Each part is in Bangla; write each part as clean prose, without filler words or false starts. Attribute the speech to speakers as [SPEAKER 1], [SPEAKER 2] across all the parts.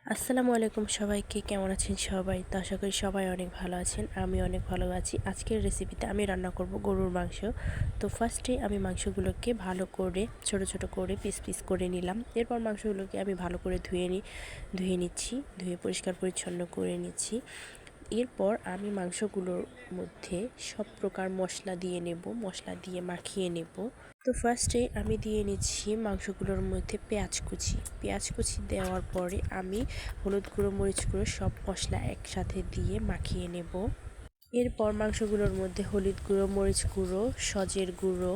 [SPEAKER 1] আসসালামু আলাইকুম সবাইকে, কেমন আছেন সবাই? তো আশা করি সবাই অনেক ভালো আছেন। আমি অনেক ভালো আছি। আজকের রেসিপিতে আমি রান্না করব গরুর মাংস। তো ফার্স্টে আমি মাংসগুলোকে ভালো করে ছোট ছোট করে পিস পিস করে নিলাম। এরপর মাংসগুলোকে আমি ভালো করে ধুয়ে পরিষ্কার পরিচ্ছন্ন করে নিচ্ছি। এরপর আমি মাংসগুলোর মধ্যে সব প্রকার মশলা দিয়ে মাখিয়ে নেব। তো ফার্স্টে আমি দিয়ে নিচ্ছি মাংসগুলোর মধ্যে পেঁয়াজ কুচি দেওয়ার পরে আমি হলুদ গুঁড়ো, মরিচ গুঁড়ো সব মশলা একসাথে দিয়ে মাখিয়ে নেব। এরপর মাংসগুলোর মধ্যে হলুদ গুঁড়ো, মরিচ গুঁড়ো, সজের গুঁড়ো,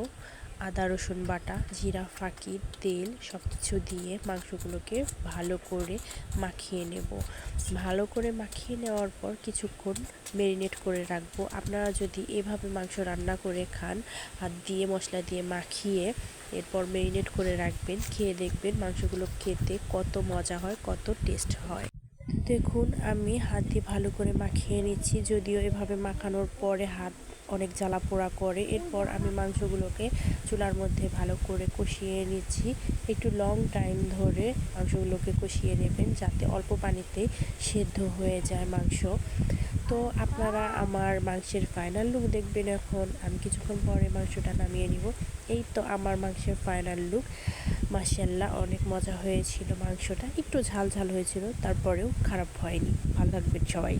[SPEAKER 1] আদা রসুন বাটা, জিরা ফাঁকি, তেল সব কিছু দিয়ে মাংসগুলোকে ভালো করে মাখিয়ে নেব। ভালো করে মাখিয়ে নেওয়ার পর কিছুক্ষণ ম্যারিনেট করে রাখবো। আপনারা যদি এভাবে মাংস রান্না করে খান, হাত দিয়ে মশলা দিয়ে মাখিয়ে এরপর ম্যারিনেট করে রাখবেন, খেয়ে দেখবেন মাংসগুলো খেতে কত মজা হয়, কত টেস্ট হয়। দেখুন আমি হাত দিয়ে ভালো করে মাখিয়ে নিচ্ছি, যদিও এভাবে মাখানোর পরে হাত অনেক জ্বালা পোড়া করে। এরপর আমি মাংসগুলোকে চুলার মধ্যে ভালো করে কষিয়ে নিচ্ছি। একটু লং টাইম ধরে মাংসগুলোকে কষিয়ে নেবেন যাতে অল্প পানিতে সেদ্ধ হয়ে যায় মাংস। তো আপনারা আমার মাংসের ফাইনাল লুক দেখবেন। এখন আমি কিছুক্ষণ পরে মাংসটা নামিয়ে নিব। এই তো আমার মাংসের ফাইনাল লুক। মাশাআল্লাহ, অনেক মজা হয়েছিল। মাংসটা একটু ঝাল ঝাল হয়েছিল, তারপরেও খারাপ হয়নি। ভালো থাকবেন সবাই।